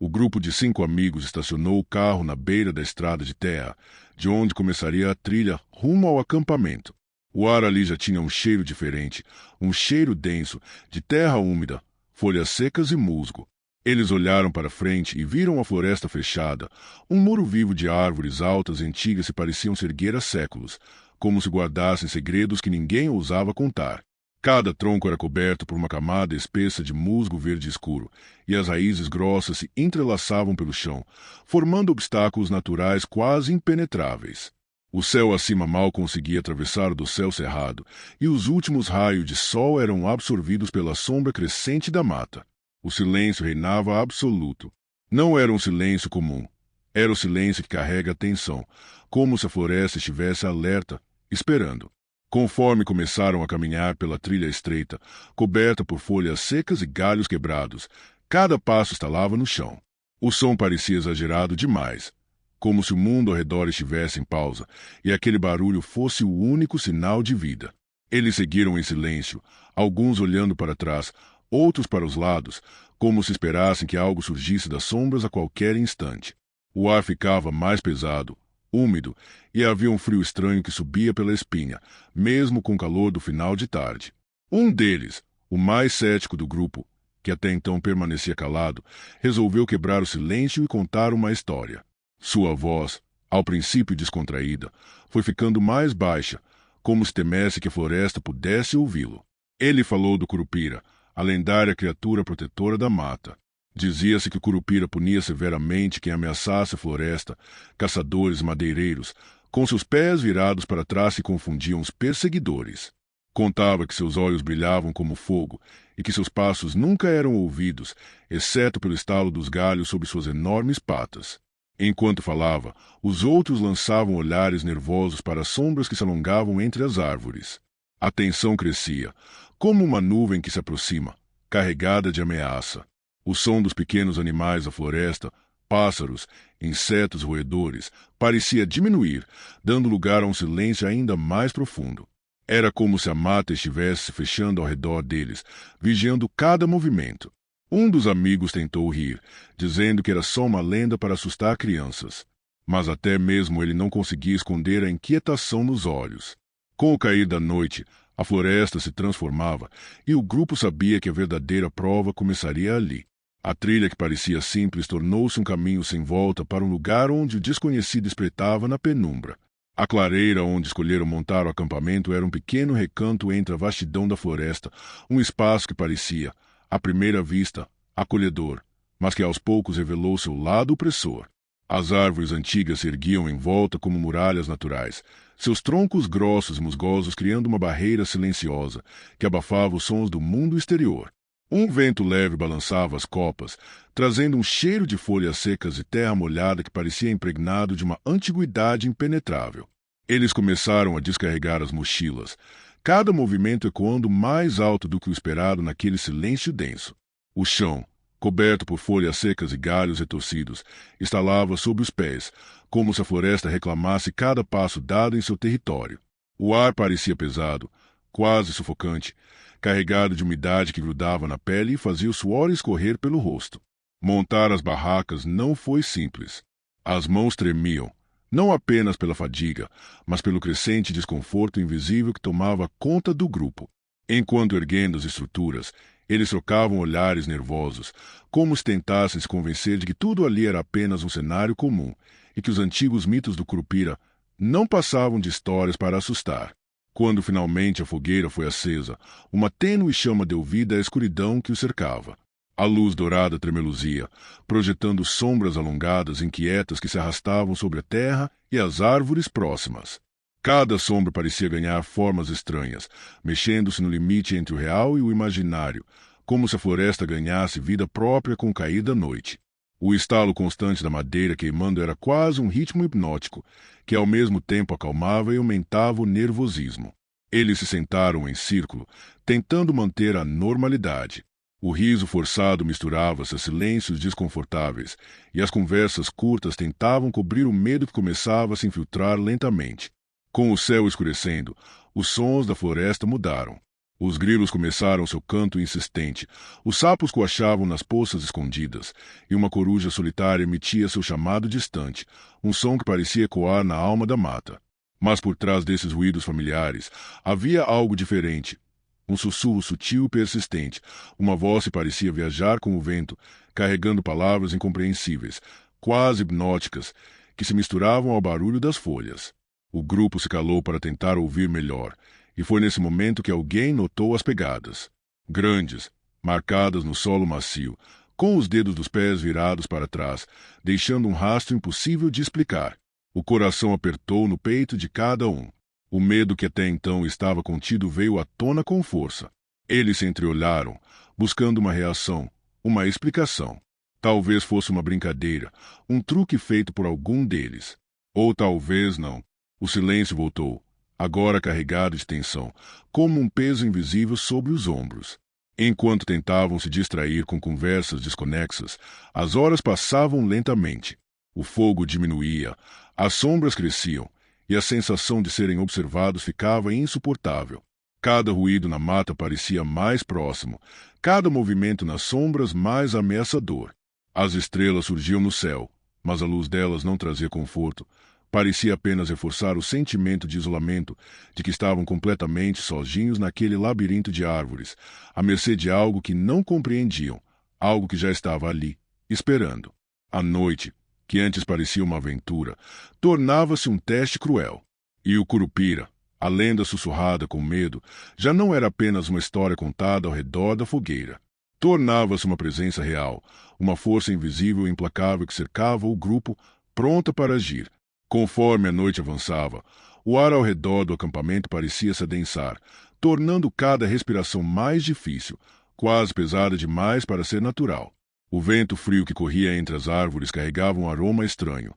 O grupo de 5 amigos estacionou o carro na beira da estrada de terra, de onde começaria a trilha rumo ao acampamento. O ar ali já tinha um cheiro diferente, um cheiro denso, de terra úmida, folhas secas e musgo. Eles olharam para frente e viram a floresta fechada, um muro vivo de árvores altas e antigas que pareciam se erguer há séculos, como se guardassem segredos que ninguém ousava contar. Cada tronco era coberto por uma camada espessa de musgo verde escuro, e as raízes grossas se entrelaçavam pelo chão, formando obstáculos naturais quase impenetráveis. O céu acima mal conseguia atravessar o do céu cerrado, e os últimos raios de sol eram absorvidos pela sombra crescente da mata. O silêncio reinava absoluto. Não era um silêncio comum. Era o silêncio que carrega a tensão, como se a floresta estivesse alerta, esperando. Conforme começaram a caminhar pela trilha estreita, coberta por folhas secas e galhos quebrados, cada passo estalava no chão. O som parecia exagerado demais, como se o mundo ao redor estivesse em pausa, e aquele barulho fosse o único sinal de vida. Eles seguiram em silêncio, alguns olhando para trás, outros para os lados, como se esperassem que algo surgisse das sombras a qualquer instante. O ar ficava mais pesado, úmido, e havia um frio estranho que subia pela espinha, mesmo com o calor do final de tarde. Um deles, o mais cético do grupo, que até então permanecia calado, resolveu quebrar o silêncio e contar uma história. Sua voz, ao princípio descontraída, foi ficando mais baixa, como se temesse que a floresta pudesse ouvi-lo. Ele falou do Curupira, a lendária criatura protetora da mata. Dizia-se que o Curupira punia severamente quem ameaçasse a floresta, caçadores e madeireiros. Com seus pés virados para trás se confundiam os perseguidores. Contava que seus olhos brilhavam como fogo e que seus passos nunca eram ouvidos, exceto pelo estalo dos galhos sob suas enormes patas. Enquanto falava, os outros lançavam olhares nervosos para as sombras que se alongavam entre as árvores. A tensão crescia, como uma nuvem que se aproxima, carregada de ameaça. O som dos pequenos animais da floresta, pássaros, insetos roedores, parecia diminuir, dando lugar a um silêncio ainda mais profundo. Era como se a mata estivesse se fechando ao redor deles, vigiando cada movimento. Um dos amigos tentou rir, dizendo que era só uma lenda para assustar crianças. Mas até mesmo ele não conseguia esconder a inquietação nos olhos. Com o cair da noite, a floresta se transformava, e o grupo sabia que a verdadeira prova começaria ali. A trilha que parecia simples tornou-se um caminho sem volta para um lugar onde o desconhecido espreitava na penumbra. A clareira onde escolheram montar o acampamento era um pequeno recanto entre a vastidão da floresta, um espaço que parecia, à primeira vista, acolhedor, mas que aos poucos revelou seu lado opressor. As árvores antigas se erguiam em volta como muralhas naturais, seus troncos grossos e musgosos criando uma barreira silenciosa que abafava os sons do mundo exterior. Um vento leve balançava as copas, trazendo um cheiro de folhas secas e terra molhada que parecia impregnado de uma antiguidade impenetrável. Eles começaram a descarregar as mochilas, cada movimento ecoando mais alto do que o esperado naquele silêncio denso. O chão, coberto por folhas secas e galhos retorcidos, estalava sob os pés, como se a floresta reclamasse cada passo dado em seu território. O ar parecia pesado, quase sufocante, carregado de umidade que grudava na pele e fazia o suor escorrer pelo rosto. Montar as barracas não foi simples. As mãos tremiam, não apenas pela fadiga, mas pelo crescente desconforto invisível que tomava conta do grupo. Enquanto erguendo as estruturas, eles trocavam olhares nervosos, como se tentassem se convencer de que tudo ali era apenas um cenário comum e que os antigos mitos do Curupira não passavam de histórias para assustar. Quando finalmente a fogueira foi acesa, uma tênue chama deu vida à escuridão que o cercava. A luz dourada tremeluzia, projetando sombras alongadas inquietas que se arrastavam sobre a terra e as árvores próximas. Cada sombra parecia ganhar formas estranhas, mexendo-se no limite entre o real e o imaginário, como se a floresta ganhasse vida própria com o cair da noite. O estalo constante da madeira queimando era quase um ritmo hipnótico, que ao mesmo tempo acalmava e aumentava o nervosismo. Eles se sentaram em círculo, tentando manter a normalidade. O riso forçado misturava-se a silêncios desconfortáveis, e as conversas curtas tentavam cobrir o medo que começava a se infiltrar lentamente. Com o céu escurecendo, os sons da floresta mudaram. Os grilos começaram seu canto insistente, os sapos coachavam nas poças escondidas, e uma coruja solitária emitia seu chamado distante, um som que parecia ecoar na alma da mata. Mas por trás desses ruídos familiares havia algo diferente. Um sussurro sutil e persistente, uma voz que parecia viajar com o vento, carregando palavras incompreensíveis, quase hipnóticas, que se misturavam ao barulho das folhas. O grupo se calou para tentar ouvir melhor, e foi nesse momento que alguém notou as pegadas. Grandes, marcadas no solo macio, com os dedos dos pés virados para trás, deixando um rastro impossível de explicar. O coração apertou no peito de cada um. O medo que até então estava contido veio à tona com força. Eles se entreolharam, buscando uma reação, uma explicação. Talvez fosse uma brincadeira, um truque feito por algum deles. Ou talvez não. O silêncio voltou, agora carregado de tensão, como um peso invisível sobre os ombros. Enquanto tentavam se distrair com conversas desconexas, as horas passavam lentamente. O fogo diminuía, as sombras cresciam, e a sensação de serem observados ficava insuportável. Cada ruído na mata parecia mais próximo, cada movimento nas sombras mais ameaçador. As estrelas surgiam no céu, mas a luz delas não trazia conforto. Parecia apenas reforçar o sentimento de isolamento, de que estavam completamente sozinhos naquele labirinto de árvores, à mercê de algo que não compreendiam, algo que já estava ali, esperando. A noite, que antes parecia uma aventura, tornava-se um teste cruel. E o Curupira, a lenda sussurrada com medo, já não era apenas uma história contada ao redor da fogueira. Tornava-se uma presença real, uma força invisível e implacável que cercava o grupo, pronta para agir. Conforme a noite avançava, o ar ao redor do acampamento parecia se adensar, tornando cada respiração mais difícil, quase pesada demais para ser natural. O vento frio que corria entre as árvores carregava um aroma estranho,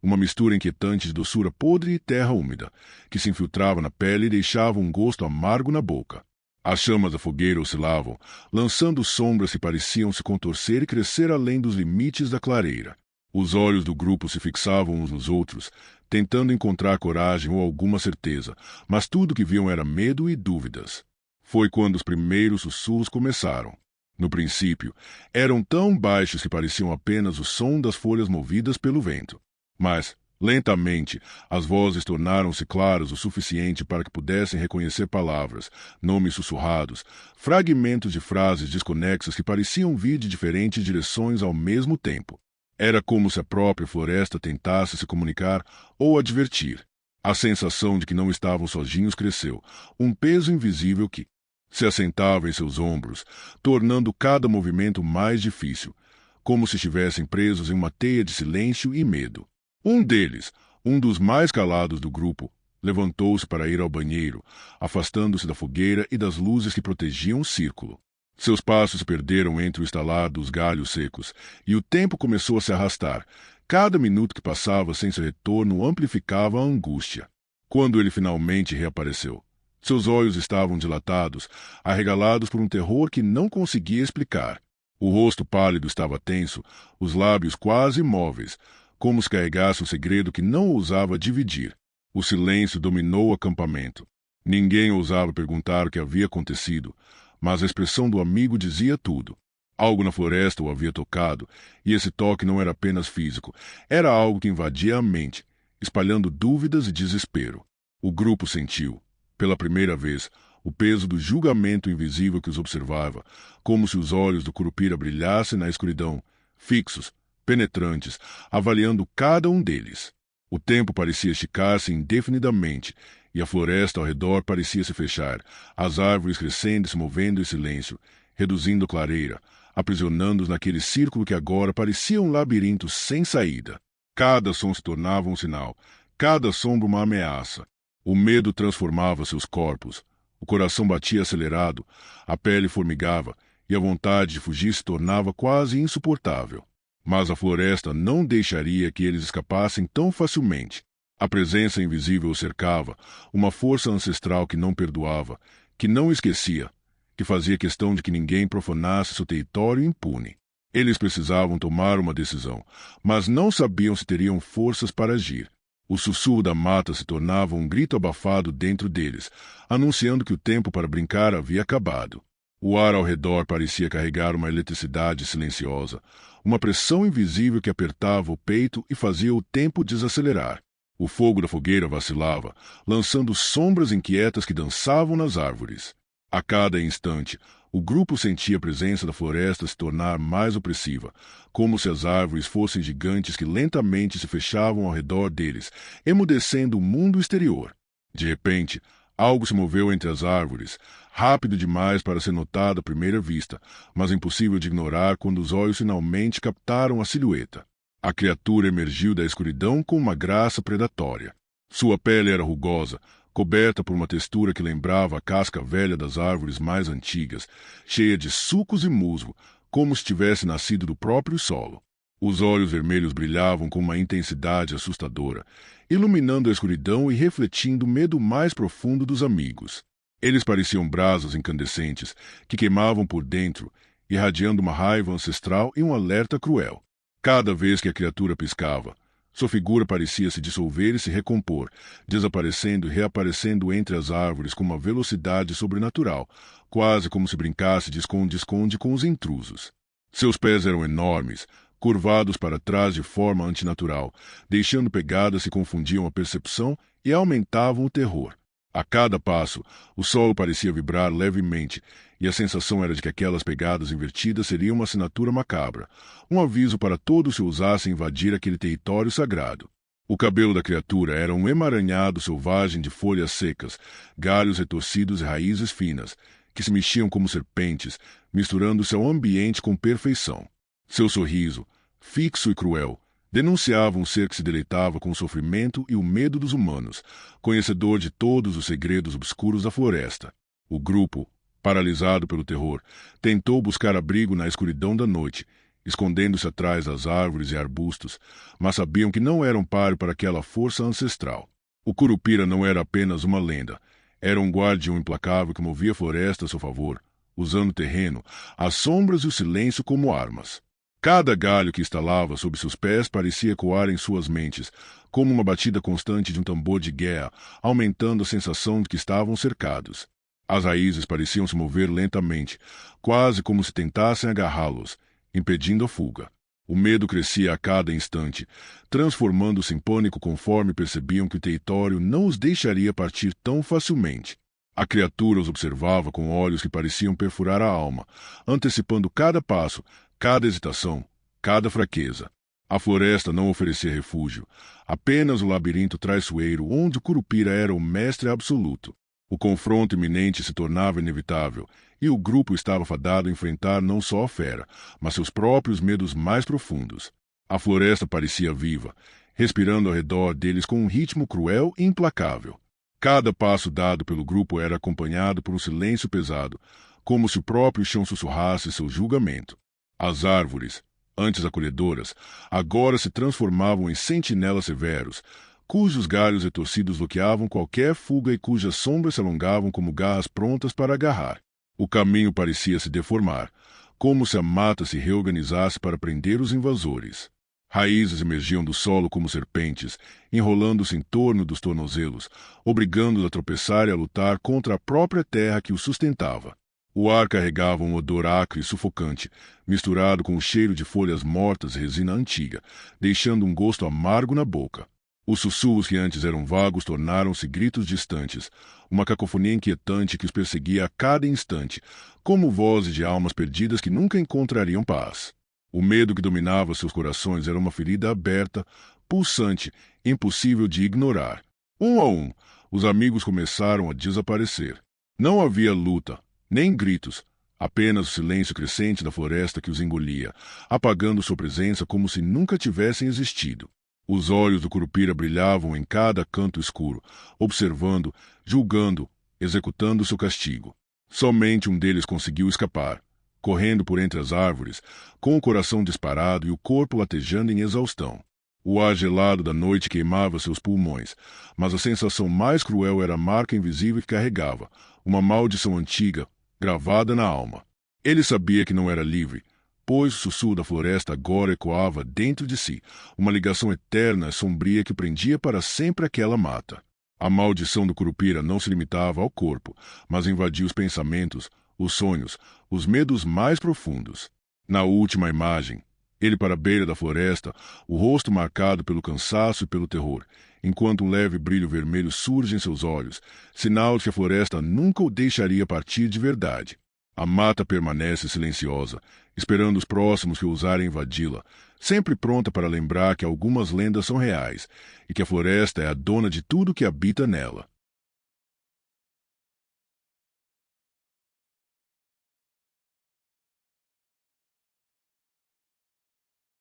uma mistura inquietante de doçura podre e terra úmida, que se infiltrava na pele e deixava um gosto amargo na boca. As chamas da fogueira oscilavam, lançando sombras que pareciam se contorcer e crescer além dos limites da clareira. Os olhos do grupo se fixavam uns nos outros, tentando encontrar coragem ou alguma certeza, mas tudo que viam era medo e dúvidas. Foi quando os primeiros sussurros começaram. No princípio, eram tão baixos que pareciam apenas o som das folhas movidas pelo vento. Mas, lentamente, as vozes tornaram-se claras o suficiente para que pudessem reconhecer palavras, nomes sussurrados, fragmentos de frases desconexas que pareciam vir de diferentes direções ao mesmo tempo. Era como se a própria floresta tentasse se comunicar ou advertir. A sensação de que não estavam sozinhos cresceu, um peso invisível que se assentava em seus ombros, tornando cada movimento mais difícil, como se estivessem presos em uma teia de silêncio e medo. Um deles, um dos mais calados do grupo, levantou-se para ir ao banheiro, afastando-se da fogueira e das luzes que protegiam o círculo. Seus passos se perderam entre o estalar dos galhos secos, e o tempo começou a se arrastar. Cada minuto que passava sem seu retorno amplificava a angústia. Quando ele finalmente reapareceu, seus olhos estavam dilatados, arregalados por um terror que não conseguia explicar. O rosto pálido estava tenso, os lábios quase imóveis, como se carregasse um segredo que não ousava dividir. O silêncio dominou o acampamento. Ninguém ousava perguntar o que havia acontecido, mas a expressão do amigo dizia tudo. Algo na floresta o havia tocado, e esse toque não era apenas físico, era algo que invadia a mente, espalhando dúvidas e desespero. O grupo sentiu, pela primeira vez, o peso do julgamento invisível que os observava, como se os olhos do Curupira brilhassem na escuridão, fixos, penetrantes, avaliando cada um deles. O tempo parecia esticar-se indefinidamente, e a floresta ao redor parecia se fechar, as árvores crescendo e se movendo em silêncio, reduzindo a clareira, aprisionando-os naquele círculo que agora parecia um labirinto sem saída. Cada som se tornava um sinal, cada sombra uma ameaça. O medo transformava seus corpos, o coração batia acelerado, a pele formigava, e a vontade de fugir se tornava quase insuportável. Mas a floresta não deixaria que eles escapassem tão facilmente. A presença invisível os cercava, uma força ancestral que não perdoava, que não esquecia, que fazia questão de que ninguém profanasse seu território impune. Eles precisavam tomar uma decisão, mas não sabiam se teriam forças para agir. O sussurro da mata se tornava um grito abafado dentro deles, anunciando que o tempo para brincar havia acabado. O ar ao redor parecia carregar uma eletricidade silenciosa, uma pressão invisível que apertava o peito e fazia o tempo desacelerar. O fogo da fogueira vacilava, lançando sombras inquietas que dançavam nas árvores. A cada instante, o grupo sentia a presença da floresta se tornar mais opressiva, como se as árvores fossem gigantes que lentamente se fechavam ao redor deles, emudecendo o mundo exterior. De repente, algo se moveu entre as árvores, rápido demais para ser notado à primeira vista, mas impossível de ignorar quando os olhos finalmente captaram a silhueta. A criatura emergiu da escuridão com uma graça predatória. Sua pele era rugosa, coberta por uma textura que lembrava a casca velha das árvores mais antigas, cheia de sucos e musgo, como se tivesse nascido do próprio solo. Os olhos vermelhos brilhavam com uma intensidade assustadora, iluminando a escuridão e refletindo o medo mais profundo dos amigos. Eles pareciam brasas incandescentes que queimavam por dentro, irradiando uma raiva ancestral e um alerta cruel. Cada vez que a criatura piscava, sua figura parecia se dissolver e se recompor, desaparecendo e reaparecendo entre as árvores com uma velocidade sobrenatural, quase como se brincasse de esconde-esconde com os intrusos. Seus pés eram enormes, curvados para trás de forma antinatural, deixando pegadas que confundiam a percepção e aumentavam o terror. A cada passo, o solo parecia vibrar levemente, e a sensação era de que aquelas pegadas invertidas seriam uma assinatura macabra, um aviso para todos que ousassem invadir aquele território sagrado. O cabelo da criatura era um emaranhado selvagem de folhas secas, galhos retorcidos e raízes finas, que se mexiam como serpentes, misturando-se ao ambiente com perfeição. Seu sorriso, fixo e cruel, denunciava um ser que se deleitava com o sofrimento e o medo dos humanos, conhecedor de todos os segredos obscuros da floresta. O grupo, paralisado pelo terror, tentou buscar abrigo na escuridão da noite, escondendo-se atrás das árvores e arbustos, mas sabiam que não eram páreo para aquela força ancestral. O Curupira não era apenas uma lenda, era um guardião implacável que movia a floresta a seu favor, usando o terreno, as sombras e o silêncio como armas. Cada galho que estalava sob seus pés parecia ecoar em suas mentes, como uma batida constante de um tambor de guerra, aumentando a sensação de que estavam cercados. As raízes pareciam se mover lentamente, quase como se tentassem agarrá-los, impedindo a fuga. O medo crescia a cada instante, transformando-se em pânico conforme percebiam que o território não os deixaria partir tão facilmente. A criatura os observava com olhos que pareciam perfurar a alma, antecipando cada passo, cada hesitação, cada fraqueza. A floresta não oferecia refúgio, apenas o labirinto traiçoeiro onde o Curupira era o mestre absoluto. O confronto iminente se tornava inevitável, e o grupo estava fadado a enfrentar não só a fera, mas seus próprios medos mais profundos. A floresta parecia viva, respirando ao redor deles com um ritmo cruel e implacável. Cada passo dado pelo grupo era acompanhado por um silêncio pesado, como se o próprio chão sussurrasse seu julgamento. As árvores, antes acolhedoras, agora se transformavam em sentinelas severos, cujos galhos retorcidos bloqueavam qualquer fuga e cujas sombras se alongavam como garras prontas para agarrar. O caminho parecia se deformar, como se a mata se reorganizasse para prender os invasores. Raízes emergiam do solo como serpentes, enrolando-se em torno dos tornozelos, obrigando-os a tropeçar e a lutar contra a própria terra que os sustentava. O ar carregava um odor acre e sufocante, misturado com o cheiro de folhas mortas e resina antiga, deixando um gosto amargo na boca. Os sussurros que antes eram vagos tornaram-se gritos distantes, uma cacofonia inquietante que os perseguia a cada instante, como vozes de almas perdidas que nunca encontrariam paz. O medo que dominava seus corações era uma ferida aberta, pulsante, impossível de ignorar. Um a um, os amigos começaram a desaparecer. Não havia luta, nem gritos, apenas o silêncio crescente da floresta que os engolia, apagando sua presença como se nunca tivessem existido. Os olhos do Curupira brilhavam em cada canto escuro, observando, julgando, executando seu castigo. Somente um deles conseguiu escapar, correndo por entre as árvores, com o coração disparado e o corpo latejando em exaustão. O ar gelado da noite queimava seus pulmões, mas a sensação mais cruel era a marca invisível que carregava, uma maldição antiga, gravada na alma. Ele sabia que não era livre, pois o sussurro da floresta agora ecoava dentro de si, uma ligação eterna e sombria que prendia para sempre aquela mata. A maldição do Curupira não se limitava ao corpo, mas invadia os pensamentos, os sonhos, os medos mais profundos. Na última imagem, ele para a beira da floresta, o rosto marcado pelo cansaço e pelo terror, enquanto um leve brilho vermelho surge em seus olhos, sinal de que a floresta nunca o deixaria partir de verdade. A mata permanece silenciosa, esperando os próximos que ousarem invadi-la, sempre pronta para lembrar que algumas lendas são reais e que a floresta é a dona de tudo que habita nela.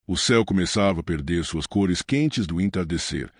O céu começava a perder suas cores quentes do entardecer,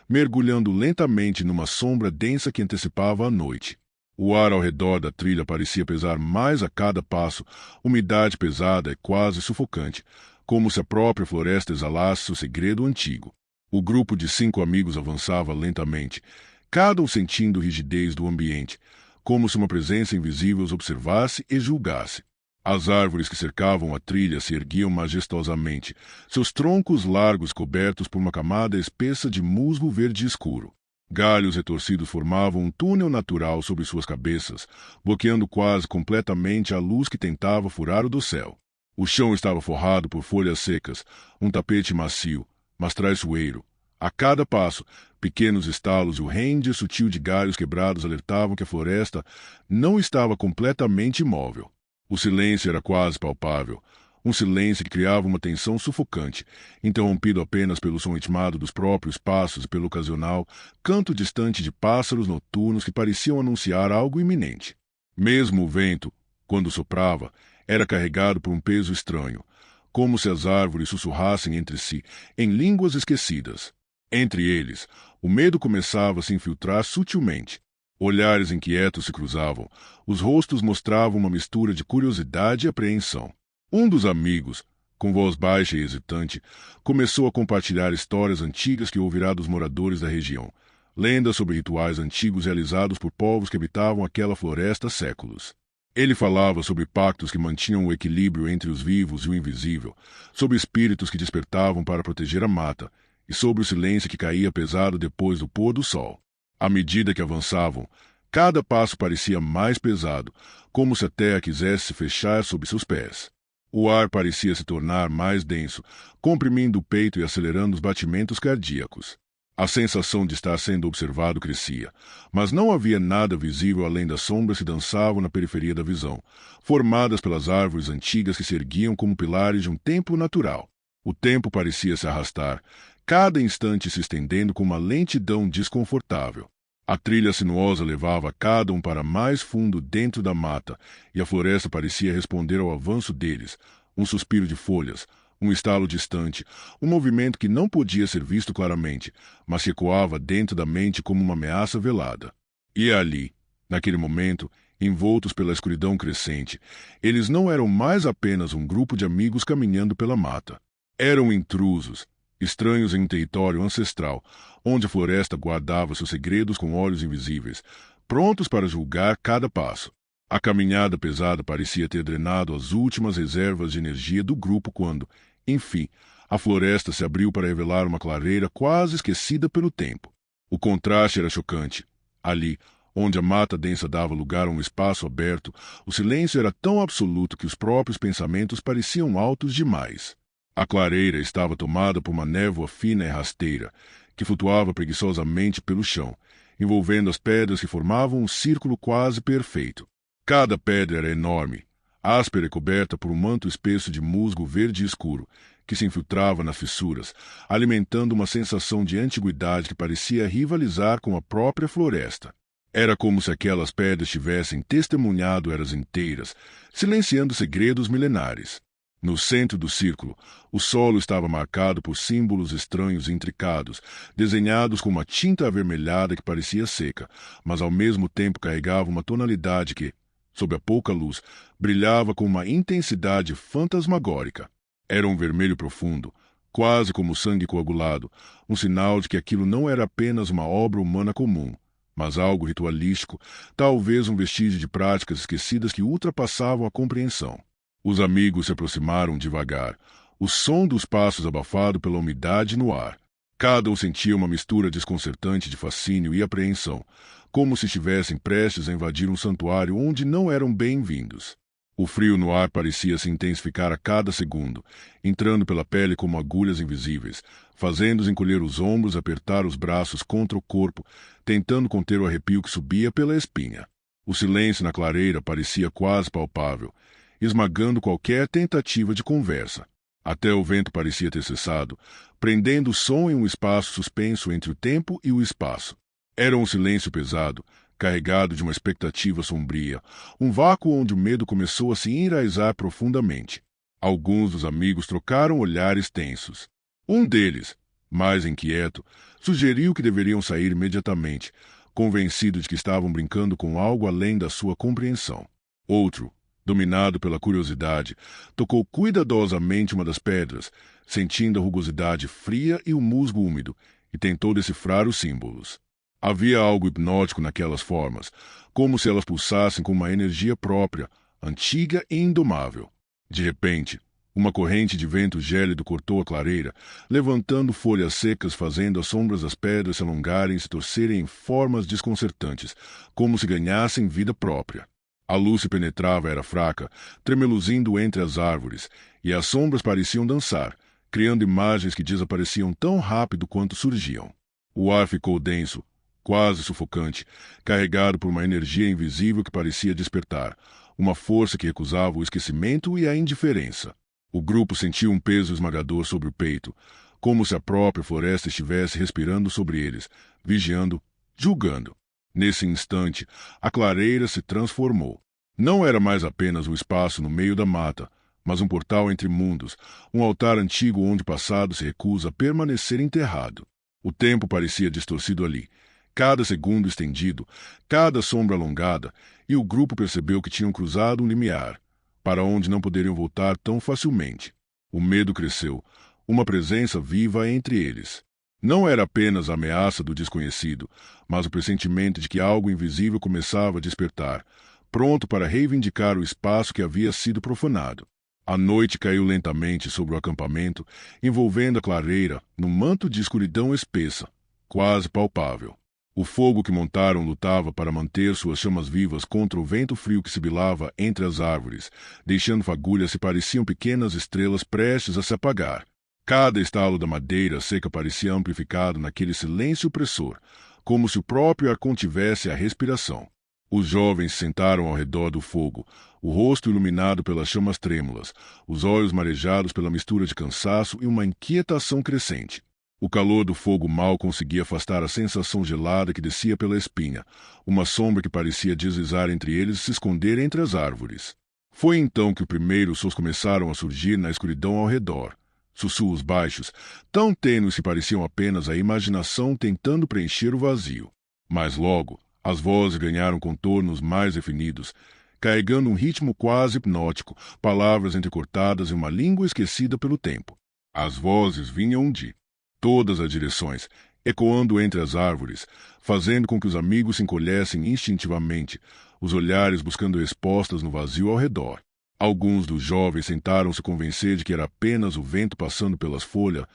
mergulhando lentamente numa sombra densa que antecipava a noite. O ar ao redor da trilha parecia pesar mais a cada passo, umidade pesada e quase sufocante, como se a própria floresta exalasse seu segredo antigo. O grupo de 5 amigos avançava lentamente, cada um sentindo rigidez do ambiente, como se uma presença invisível os observasse e julgasse. As árvores que cercavam a trilha se erguiam majestosamente, seus troncos largos cobertos por uma camada espessa de musgo verde escuro. Galhos retorcidos formavam um túnel natural sobre suas cabeças, bloqueando quase completamente a luz que tentava furar o do céu. O chão estava forrado por folhas secas, um tapete macio, mas traiçoeiro. A cada passo, pequenos estalos e o rende sutil de galhos quebrados alertavam que a floresta não estava completamente imóvel. O silêncio era quase palpável, um silêncio que criava uma tensão sufocante, interrompido apenas pelo som intimado dos próprios passos e pelo ocasional canto distante de pássaros noturnos que pareciam anunciar algo iminente. Mesmo o vento, quando soprava, era carregado por um peso estranho, como se as árvores sussurrassem entre si, em línguas esquecidas. Entre eles, o medo começava a se infiltrar sutilmente. Olhares inquietos se cruzavam, os rostos mostravam uma mistura de curiosidade e apreensão. Um dos amigos, com voz baixa e hesitante, começou a compartilhar histórias antigas que ouvirá dos moradores da região, lendas sobre rituais antigos realizados por povos que habitavam aquela floresta há séculos. Ele falava sobre pactos que mantinham o equilíbrio entre os vivos e o invisível, sobre espíritos que despertavam para proteger a mata, e sobre o silêncio que caía pesado depois do pôr do sol. À medida que avançavam, cada passo parecia mais pesado, como se a terra quisesse se fechar sob seus pés. O ar parecia se tornar mais denso, comprimindo o peito e acelerando os batimentos cardíacos. A sensação de estar sendo observado crescia, mas não havia nada visível além das sombras que dançavam na periferia da visão, formadas pelas árvores antigas que se erguiam como pilares de um templo natural. O tempo parecia se arrastar, cada instante se estendendo com uma lentidão desconfortável. A trilha sinuosa levava cada um para mais fundo dentro da mata, e a floresta parecia responder ao avanço deles, um suspiro de folhas, um estalo distante, um movimento que não podia ser visto claramente, mas que ecoava dentro da mente como uma ameaça velada. E ali, naquele momento, envoltos pela escuridão crescente, eles não eram mais apenas um grupo de amigos caminhando pela mata. Eram intrusos, estranhos em um território ancestral, onde a floresta guardava seus segredos com olhos invisíveis, prontos para julgar cada passo. A caminhada pesada parecia ter drenado as últimas reservas de energia do grupo quando, enfim, a floresta se abriu para revelar uma clareira quase esquecida pelo tempo. O contraste era chocante. Ali, onde a mata densa dava lugar a um espaço aberto, o silêncio era tão absoluto que os próprios pensamentos pareciam altos demais. A clareira estava tomada por uma névoa fina e rasteira, que flutuava preguiçosamente pelo chão, envolvendo as pedras que formavam um círculo quase perfeito. Cada pedra era enorme, áspera e coberta por um manto espesso de musgo verde escuro, que se infiltrava nas fissuras, alimentando uma sensação de antiguidade que parecia rivalizar com a própria floresta. Era como se aquelas pedras tivessem testemunhado eras inteiras, silenciando segredos milenares. No centro do círculo, o solo estava marcado por símbolos estranhos e intricados, desenhados com uma tinta avermelhada que parecia seca, mas ao mesmo tempo carregava uma tonalidade que, sob a pouca luz, brilhava com uma intensidade fantasmagórica. Era um vermelho profundo, quase como sangue coagulado, um sinal de que aquilo não era apenas uma obra humana comum, mas algo ritualístico, talvez um vestígio de práticas esquecidas que ultrapassavam a compreensão. Os amigos se aproximaram devagar, o som dos passos abafado pela umidade no ar. Cada um sentia uma mistura desconcertante de fascínio e apreensão, como se estivessem prestes a invadir um santuário onde não eram bem-vindos. O frio no ar parecia se intensificar a cada segundo, entrando pela pele como agulhas invisíveis, fazendo-os encolher os ombros, apertar os braços contra o corpo, tentando conter o arrepio que subia pela espinha. O silêncio na clareira parecia quase palpável, esmagando qualquer tentativa de conversa. Até o vento parecia ter cessado, prendendo o som em um espaço suspenso entre o tempo e o espaço. Era um silêncio pesado, carregado de uma expectativa sombria, um vácuo onde o medo começou a se enraizar profundamente. Alguns dos amigos trocaram olhares tensos. Um deles, mais inquieto, sugeriu que deveriam sair imediatamente, convencido de que estavam brincando com algo além da sua compreensão. Outro, dominado pela curiosidade, tocou cuidadosamente uma das pedras, sentindo a rugosidade fria e o musgo úmido, e tentou decifrar os símbolos. Havia algo hipnótico naquelas formas, como se elas pulsassem com uma energia própria, antiga e indomável. De repente, uma corrente de vento gélido cortou a clareira, levantando folhas secas, fazendo as sombras das pedras se alongarem e se torcerem em formas desconcertantes, como se ganhassem vida própria. A luz que penetrava era fraca, tremeluzindo entre as árvores, e as sombras pareciam dançar, criando imagens que desapareciam tão rápido quanto surgiam. O ar ficou denso, quase sufocante, carregado por uma energia invisível que parecia despertar, uma força que recusava o esquecimento e a indiferença. O grupo sentiu um peso esmagador sobre o peito, como se a própria floresta estivesse respirando sobre eles, vigiando, julgando. Nesse instante, a clareira se transformou. Não era mais apenas um espaço no meio da mata, mas um portal entre mundos, um altar antigo onde o passado se recusa a permanecer enterrado. O tempo parecia distorcido ali, cada segundo estendido, cada sombra alongada, e o grupo percebeu que tinham cruzado um limiar, para onde não poderiam voltar tão facilmente. O medo cresceu, uma presença viva entre eles. Não era apenas a ameaça do desconhecido, mas o pressentimento de que algo invisível começava a despertar, pronto para reivindicar o espaço que havia sido profanado. A noite caiu lentamente sobre o acampamento, envolvendo a clareira num manto de escuridão espessa, quase palpável. O fogo que montaram lutava para manter suas chamas vivas contra o vento frio que sibilava entre as árvores, deixando fagulhas que pareciam pequenas estrelas prestes a se apagar. Cada estalo da madeira seca parecia amplificado naquele silêncio opressor, como se o próprio ar contivesse a respiração. Os jovens se sentaram ao redor do fogo, o rosto iluminado pelas chamas trêmulas, os olhos marejados pela mistura de cansaço e uma inquietação crescente. O calor do fogo mal conseguia afastar a sensação gelada que descia pela espinha, uma sombra que parecia deslizar entre eles e se esconder entre as árvores. Foi então que os primeiros sons começaram a surgir na escuridão ao redor. Sussurros baixos, tão tênues que pareciam apenas a imaginação tentando preencher o vazio. Mas logo, as vozes ganharam contornos mais definidos, carregando um ritmo quase hipnótico, palavras entrecortadas em uma língua esquecida pelo tempo. As vozes vinham de todas as direções, ecoando entre as árvores, fazendo com que os amigos se encolhessem instintivamente, os olhares buscando respostas no vazio ao redor. Alguns dos jovens tentaram se convencer de que era apenas o vento passando pelas folhas,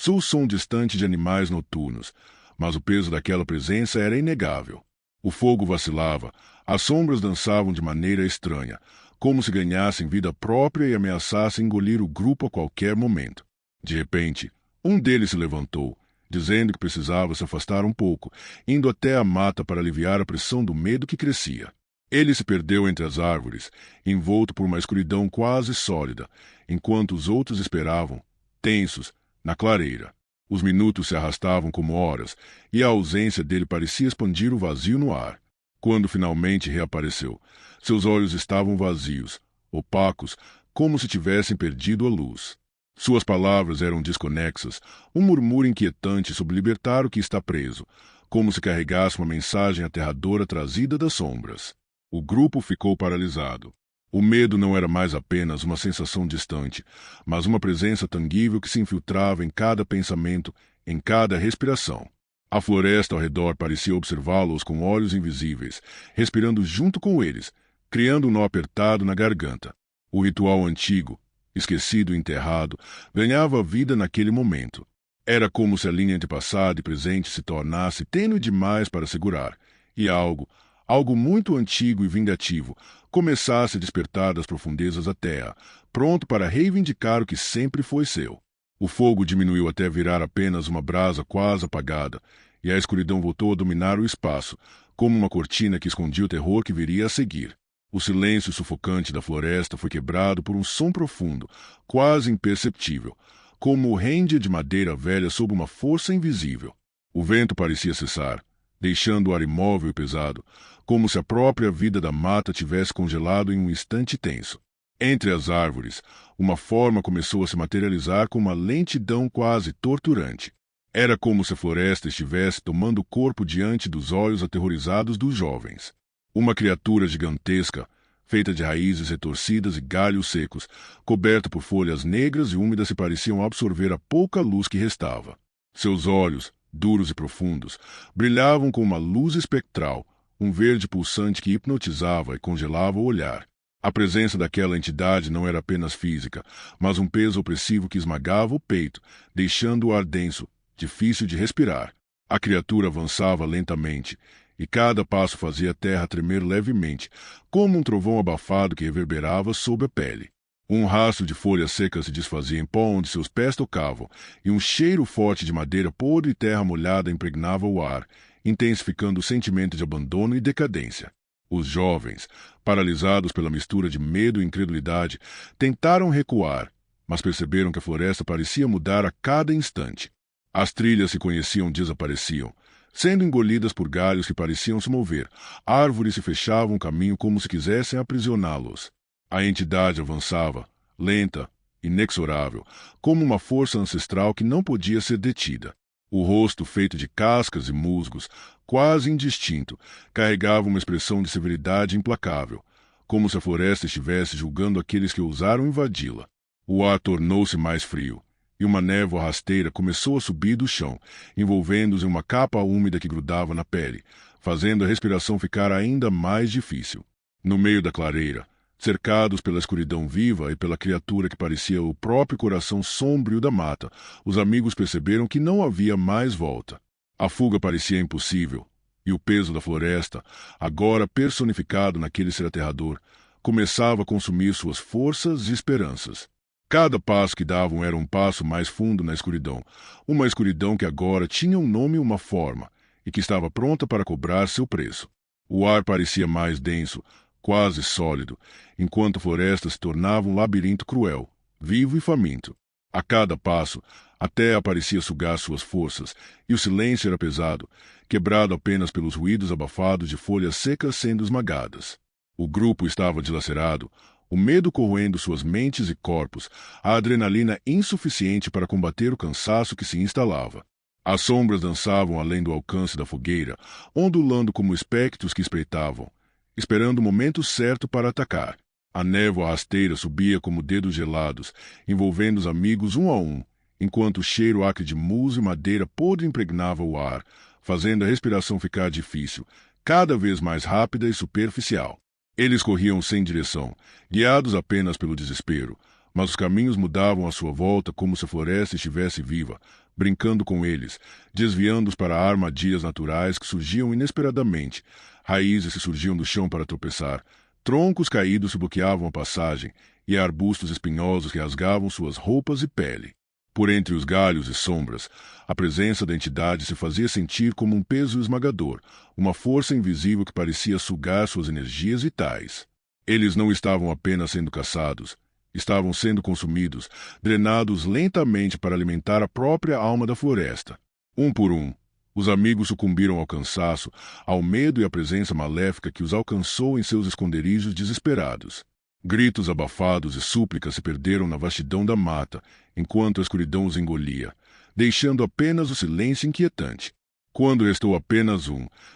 o som distante de animais noturnos, mas o peso daquela presença era inegável. O fogo vacilava, as sombras dançavam de maneira estranha, como se ganhassem vida própria e ameaçassem engolir o grupo a qualquer momento. De repente, um deles se levantou, dizendo que precisava se afastar um pouco, indo até a mata para aliviar a pressão do medo que crescia. Ele se perdeu entre as árvores, envolto por uma escuridão quase sólida, enquanto os outros esperavam, tensos, na clareira. Os minutos se arrastavam como horas, e a ausência dele parecia expandir o vazio no ar. Quando finalmente reapareceu, seus olhos estavam vazios, opacos, como se tivessem perdido a luz. Suas palavras eram desconexas, um murmúrio inquietante sobre libertar o que está preso, como se carregasse uma mensagem aterradora trazida das sombras. O grupo ficou paralisado. O medo não era mais apenas uma sensação distante, mas uma presença tangível que se infiltrava em cada pensamento, em cada respiração. A floresta ao redor parecia observá-los com olhos invisíveis, respirando junto com eles, criando um nó apertado na garganta. O ritual antigo, esquecido e enterrado, ganhava vida naquele momento. Era como se a linha entre passado e presente se tornasse tênue demais para segurar, e algo muito antigo e vingativo, começasse a despertar das profundezas da terra, pronto para reivindicar o que sempre foi seu. O fogo diminuiu até virar apenas uma brasa quase apagada, e a escuridão voltou a dominar o espaço, como uma cortina que escondia o terror que viria a seguir. O silêncio sufocante da floresta foi quebrado por um som profundo, quase imperceptível, como o rende de madeira velha sob uma força invisível. O vento parecia cessar, deixando o ar imóvel e pesado, como se a própria vida da mata tivesse congelado em um instante tenso. Entre as árvores, uma forma começou a se materializar com uma lentidão quase torturante. Era como se a floresta estivesse tomando corpo diante dos olhos aterrorizados dos jovens. Uma criatura gigantesca, feita de raízes retorcidas e galhos secos, coberta por folhas negras e úmidas que pareciam absorver a pouca luz que restava. Seus olhos, duros e profundos, brilhavam com uma luz espectral, um verde pulsante que hipnotizava e congelava o olhar. A presença daquela entidade não era apenas física, mas um peso opressivo que esmagava o peito, deixando o ar denso, difícil de respirar. A criatura avançava lentamente, e cada passo fazia a terra tremer levemente, como um trovão abafado que reverberava sob a pele. Um rastro de folhas secas se desfazia em pó onde seus pés tocavam, e um cheiro forte de madeira podre e terra molhada impregnava o ar, intensificando o sentimento de abandono e decadência. Os jovens, paralisados pela mistura de medo e incredulidade, tentaram recuar, mas perceberam que a floresta parecia mudar a cada instante. As trilhas que conheciam desapareciam, sendo engolidas por galhos que pareciam se mover. Árvores se fechavam o caminho como se quisessem aprisioná-los. A entidade avançava, lenta, inexorável, como uma força ancestral que não podia ser detida. O rosto, feito de cascas e musgos, quase indistinto, carregava uma expressão de severidade implacável, como se a floresta estivesse julgando aqueles que ousaram invadi-la. O ar tornou-se mais frio, e uma névoa rasteira começou a subir do chão, envolvendo-os em uma capa úmida que grudava na pele, fazendo a respiração ficar ainda mais difícil. No meio da clareira, cercados pela escuridão viva e pela criatura que parecia o próprio coração sombrio da mata, os amigos perceberam que não havia mais volta. A fuga parecia impossível, e o peso da floresta, agora personificado naquele ser aterrador, começava a consumir suas forças e esperanças. Cada passo que davam era um passo mais fundo na escuridão, uma escuridão que agora tinha um nome e uma forma, e que estava pronta para cobrar seu preço. O ar parecia mais denso, quase sólido, enquanto a floresta se tornava um labirinto cruel, vivo e faminto. A cada passo, a terra parecia sugar suas forças, e o silêncio era pesado, quebrado apenas pelos ruídos abafados de folhas secas sendo esmagadas. O grupo estava dilacerado, o medo corroendo suas mentes e corpos, a adrenalina insuficiente para combater o cansaço que se instalava. As sombras dançavam além do alcance da fogueira, ondulando como espectros que espreitavam, esperando o momento certo para atacar. A névoa rasteira subia como dedos gelados, envolvendo os amigos um a um, enquanto o cheiro acre de musgo e madeira podre impregnava o ar, fazendo a respiração ficar difícil, cada vez mais rápida e superficial. Eles corriam sem direção, guiados apenas pelo desespero, mas os caminhos mudavam à sua volta como se a floresta estivesse viva, brincando com eles, desviando-os para armadilhas naturais que surgiam inesperadamente, raízes que surgiam do chão para tropeçar, troncos caídos que bloqueavam a passagem e arbustos espinhosos que rasgavam suas roupas e pele. Por entre os galhos e sombras, a presença da entidade se fazia sentir como um peso esmagador, uma força invisível que parecia sugar suas energias vitais. Eles não estavam apenas sendo caçados, estavam sendo consumidos, drenados lentamente para alimentar a própria alma da floresta. Um por um, os amigos sucumbiram ao cansaço, ao medo e à presença maléfica que os alcançou em seus esconderijos desesperados. Gritos abafados e súplicas se perderam na vastidão da mata, enquanto a escuridão os engolia, deixando apenas o silêncio inquietante. Quando restou apenas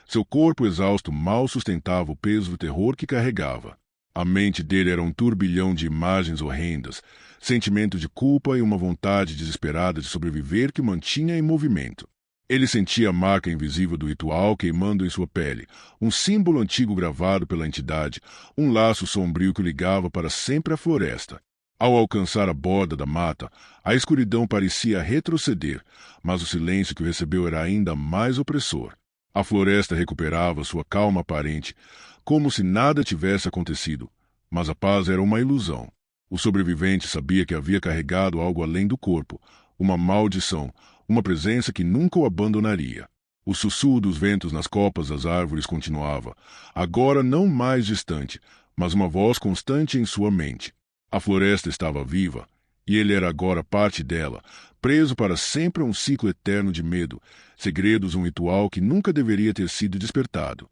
seu corpo exausto mal sustentava o peso do terror que carregava. A mente dele era um turbilhão de imagens horrendas, sentimento de culpa e uma vontade desesperada de sobreviver que o mantinha em movimento. Ele sentia a marca invisível do ritual queimando em sua pele, um símbolo antigo gravado pela entidade, um laço sombrio que o ligava para sempre à floresta. Ao alcançar a borda da mata, a escuridão parecia retroceder, mas o silêncio que o recebeu era ainda mais opressor. A floresta recuperava sua calma aparente, como se nada tivesse acontecido, mas a paz era uma ilusão. O sobrevivente sabia que havia carregado algo além do corpo, uma maldição, uma presença que nunca o abandonaria. O sussurro dos ventos nas copas das árvores continuava, agora não mais distante, mas uma voz constante em sua mente. A floresta estava viva, e ele era agora parte dela, preso para sempre a um ciclo eterno de medo, segredos, um ritual que nunca deveria ter sido despertado.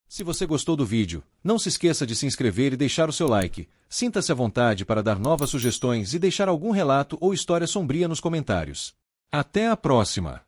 Se você gostou do vídeo, não se esqueça de se inscrever e deixar o seu like. Sinta-se à vontade para dar novas sugestões e deixar algum relato ou história sombria nos comentários. Até a próxima!